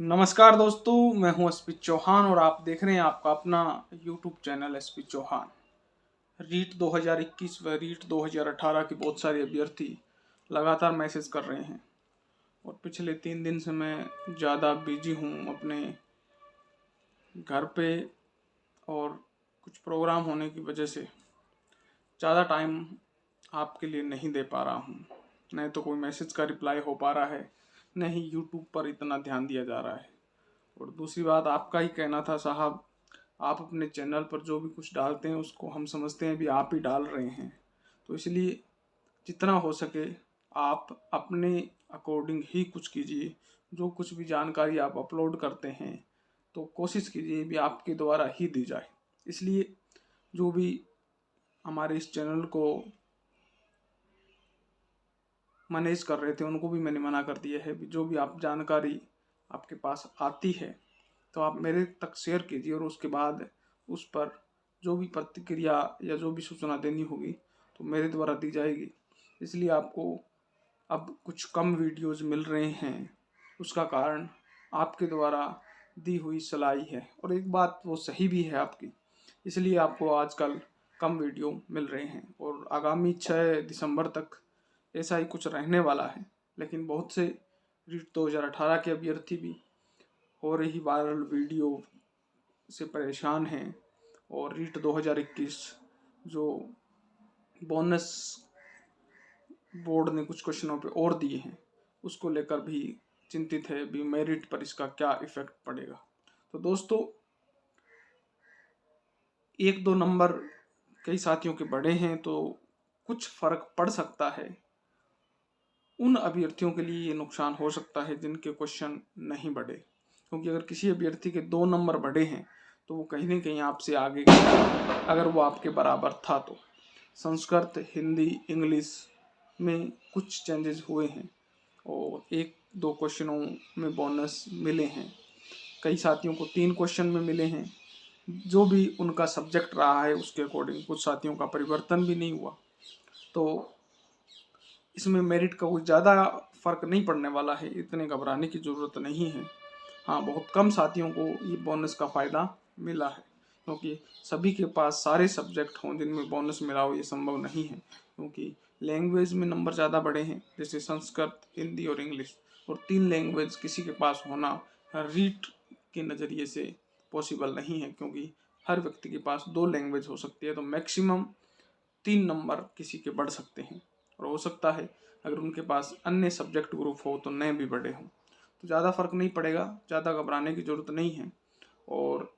नमस्कार दोस्तों, मैं हूं एसपी चौहान और आप देख रहे हैं आपका अपना YouTube channel SP Chauhan. REET 2021 व रीट 2018 के बहुत सारे अभ्यर्थी लगातार मैसेज कर रहे हैं और पिछले 3 दिन से मैं ज़्यादा बिजी हूं अपने घर पे और कुछ प्रोग्राम होने की वजह से ज़्यादा टाइम आपके लिए नहीं दे पा रहा हूं। नहीं तो कोई मैसेज का रिप्लाई हो पा रहा है, न ही यूट्यूब पर इतना ध्यान दिया जा रहा है। और दूसरी बात, आपका ही कहना था साहब, आप अपने चैनल पर जो भी कुछ डालते हैं उसको हम समझते हैं भी आप ही डाल रहे हैं, तो इसलिए जितना हो सके आप अपने अकॉर्डिंग ही कुछ कीजिए। जो कुछ भी जानकारी आप अपलोड करते हैं तो कोशिश कीजिए भी आपके द्वारा ही दी जाए। इसलिए जो भी हमारे इस चैनल को मैनेज कर रहे थे उनको भी मैंने मना कर दिया है भी जो भी आप जानकारी आपके पास आती है तो आप मेरे तक शेयर कीजिए और उसके बाद उस पर जो भी प्रतिक्रिया या जो भी सूचना देनी होगी तो मेरे द्वारा दी जाएगी। इसलिए आपको अब कुछ कम वीडियोस मिल रहे हैं, उसका कारण आपके द्वारा दी हुई सलाह है और एक बात वो सही भी है आपकी। इसलिए आपको आजकल कम वीडियो मिल रहे हैं और आगामी 6 दिसंबर तक ऐसा ही कुछ रहने वाला है। लेकिन बहुत से रीट 2018 के अभ्यर्थी भी हो रही वायरल वीडियो से परेशान हैं और रीट 2021 जो बोनस बोर्ड ने कुछ क्वेश्चनों पे और दिए हैं उसको लेकर भी चिंतित है भी मेरिट पर इसका क्या इफेक्ट पड़ेगा। तो दोस्तों, 1-2 नंबर कई साथियों के बढ़े हैं तो कुछ फर्क पड़ सकता है। उन अभ्यर्थियों के लिए ये नुकसान हो सकता है जिनके क्वेश्चन नहीं बढ़े, क्योंकि अगर किसी अभ्यर्थी के 2 नंबर बढ़े हैं तो वो कहीं ना कहीं आपसे आगे गया अगर वो आपके बराबर था तो। संस्कृत, हिंदी, इंग्लिश में कुछ चेंजेस हुए हैं और 1-2 क्वेश्चनों में बोनस मिले हैं। कई साथियों को 3 क्वेश्चन में मिले हैं। जो भी उनका सब्जेक्ट रहा है उसके अकॉर्डिंग कुछ साथियों का परिवर्तन भी नहीं हुआ, तो इसमें मेरिट का कुछ ज़्यादा फर्क नहीं पड़ने वाला है, इतने घबराने की ज़रूरत नहीं है। हाँ, बहुत कम साथियों को ये बोनस का फ़ायदा मिला है, क्योंकि सभी के पास सारे सब्जेक्ट हों जिनमें बोनस मिला हो ये संभव नहीं है। क्योंकि लैंग्वेज में नंबर ज़्यादा बढ़े हैं, जैसे संस्कृत, हिंदी और इंग्लिश, और 3 लैंग्वेज किसी के पास होना रीट के नज़रिए से पॉसिबल नहीं है, क्योंकि हर व्यक्ति के पास 2 लैंग्वेज हो सकती है। तो मैक्सिमम 3 नंबर किसी के बढ़ सकते हैं और हो सकता है अगर उनके पास अन्य सब्जेक्ट ग्रुप हो तो नए भी बढ़े हों। तो ज़्यादा फर्क नहीं पड़ेगा, ज़्यादा घबराने की ज़रूरत नहीं है। और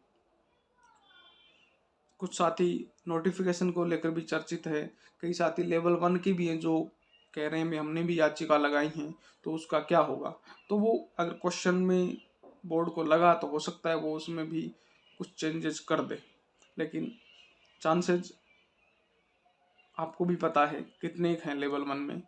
कुछ साथी नोटिफिकेशन को लेकर भी चर्चित है। कई साथी लेवल 1 की भी हैं जो कह रहे हैं भी हमने भी याचिका लगाई है तो उसका क्या होगा। तो वो अगर क्वेश्चन में बोर्ड को लगा तो हो सकता है वो उसमें भी कुछ चेंजेस कर दे, लेकिन चांसेस आपको भी पता है कितने हैं लेवल 1 में,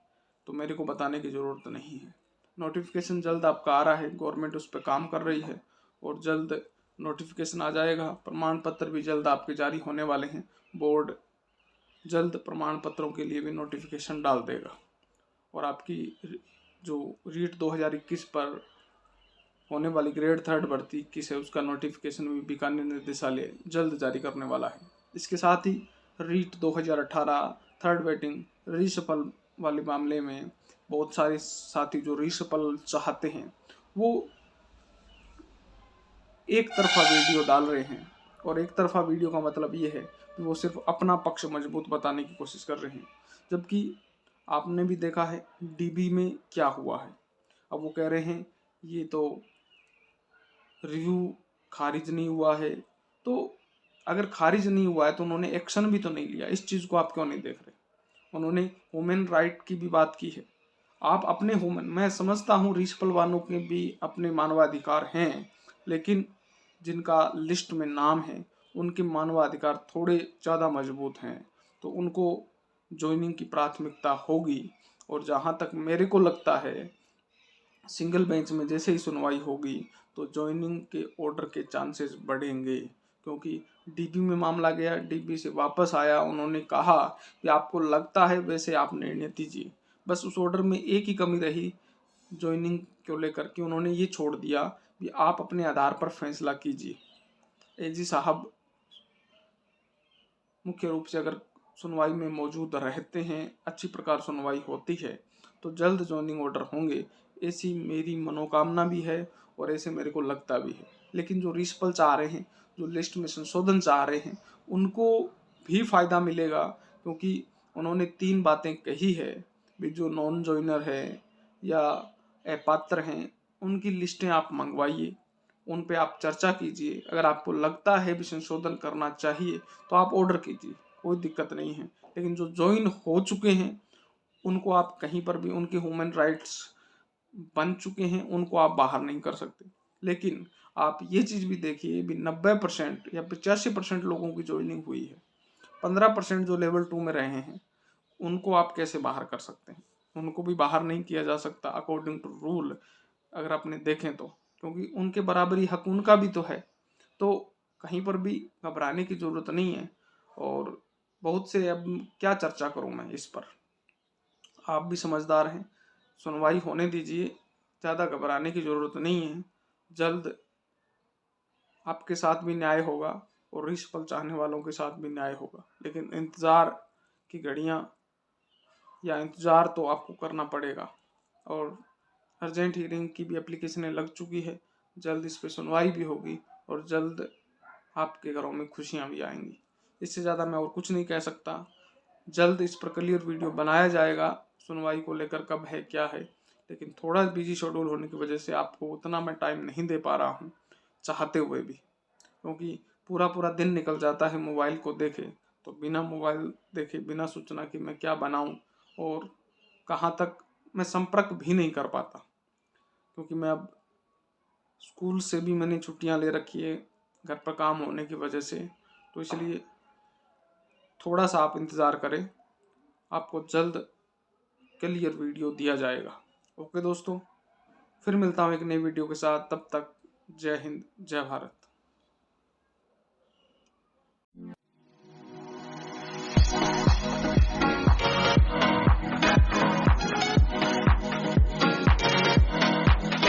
तो मेरे को बताने की ज़रूरत नहीं है। नोटिफिकेशन जल्द आपका आ रहा है, गवर्नमेंट उस पर काम कर रही है और जल्द नोटिफिकेशन आ जाएगा। प्रमाण पत्र भी जल्द आपके जारी होने वाले हैं। बोर्ड जल्द प्रमाण पत्रों के लिए भी नोटिफिकेशन डाल देगा और आपकी जो रीट 2021 पर होने वाली ग्रेड 3 भर्ती 21 है उसका नोटिफिकेशन भी बीकानेर निर्देशालय जल्द जारी करने वाला है। इसके साथ ही रीट 2018 थर्ड वेटिंग रीसफल वाले मामले में बहुत सारे साथी जो रीसफल चाहते हैं वो एक तरफा वीडियो डाल रहे हैं, और एक तरफा वीडियो का मतलब ये है कि वो सिर्फ अपना पक्ष मजबूत बताने की कोशिश कर रहे हैं। जबकि आपने भी देखा है डीबी में क्या हुआ है। अब वो कह रहे हैं ये तो रिव्यू खारिज नहीं हुआ है, तो अगर खारिज नहीं हुआ है तो उन्होंने एक्शन भी तो नहीं लिया। इस चीज़ को आप क्यों नहीं देख रहे? उन्होंने ह्यूमन राइट की भी बात की है। आप अपने ह्यूमन, मैं समझता हूँ रीसफल वालों के भी अपने मानवाधिकार हैं, लेकिन जिनका लिस्ट में नाम है उनके मानवाधिकार थोड़े ज़्यादा मजबूत हैं, तो उनको ज्वाइनिंग की प्राथमिकता होगी। और जहाँ तक मेरे को लगता है सिंगल बेंच में जैसे ही सुनवाई होगी तो ज्वाइनिंग के ऑर्डर के चांसेस बढ़ेंगे, क्योंकि डीबी में मामला गया, डीबी से वापस आया, उन्होंने कहा कि आपको लगता है वैसे आप निर्णय दीजिए। बस उस ऑर्डर में एक ही कमी रही ज्वाइनिंग को लेकर कि उन्होंने ये छोड़ दिया भी आप अपने आधार पर फैसला कीजिए। एजी साहब मुख्य रूप से अगर सुनवाई में मौजूद रहते हैं, अच्छी प्रकार सुनवाई होती है, तो जल्द जॉइनिंग ऑर्डर होंगे, ऐसी मेरी मनोकामना भी है और ऐसे मेरे को लगता भी है। लेकिन जो रिशपल चाह रहे हैं, जो लिस्ट में संशोधन चाह रहे हैं, उनको भी फायदा मिलेगा, क्योंकि उन्होंने 3 बातें कही है भी जो नॉन जॉइनर है या अपात्र हैं, उनकी लिस्टें आप मंगवाइए, उन पे आप चर्चा कीजिए। अगर आपको लगता है भी संशोधन करना चाहिए तो आप ऑर्डर कीजिए, कोई दिक्कत नहीं है। लेकिन जो ज्वाइन हो चुके हैं उनको आप कहीं पर भी, उनके ह्यूमन राइट्स बन चुके हैं, उनको आप बाहर नहीं कर सकते। लेकिन आप ये चीज़ भी देखिए भी 90% या 85% लोगों की ज्वाइनिंग हुई है, 15% जो लेवल 2 में रहे हैं उनको आप कैसे बाहर कर सकते हैं? उनको भी बाहर नहीं किया जा सकता अकॉर्डिंग टू रूल, अगर आपने देखें तो, क्योंकि उनके बराबरी हक उनका भी तो है। तो कहीं पर भी घबराने की ज़रूरत नहीं है। और बहुत से, अब क्या चर्चा करूं मैं इस पर, आप भी समझदार हैं, सुनवाई होने दीजिए, ज़्यादा घबराने की ज़रूरत नहीं है। जल्द आपके साथ भी न्याय होगा और रिश्वत चाहने वालों के साथ भी न्याय होगा। लेकिन इंतज़ार की घड़ियाँ या इंतज़ार तो आपको करना पड़ेगा। और अर्जेंट हियरिंग की भी एप्लीकेशनें लग चुकी है, जल्द इस पर सुनवाई भी होगी और जल्द आपके घरों में खुशियाँ भी आएंगी। इससे ज़्यादा मैं और कुछ नहीं कह सकता। जल्द इस पर क्लियर वीडियो बनाया जाएगा, सुनवाई को लेकर कब है क्या है। लेकिन थोड़ा बिजी शेड्यूल होने की वजह से आपको उतना मैं टाइम नहीं दे पा रहा हूँ, चाहते हुए भी, क्योंकि पूरा पूरा दिन निकल जाता है मोबाइल को देखे, तो बिना मोबाइल देखे, बिना सूचना कि मैं क्या बनाऊं और कहाँ तक, मैं संपर्क भी नहीं कर पाता, क्योंकि मैं अब स्कूल से भी मैंने छुट्टियां ले रखी है घर पर काम होने की वजह से। तो इसलिए थोड़ा सा आप इंतज़ार करें, आपको जल्द क्लियर वीडियो दिया जाएगा। ओके दोस्तों, फिर मिलता हूँ एक नई वीडियो के साथ, तब तक जय हिंद, जय भारत।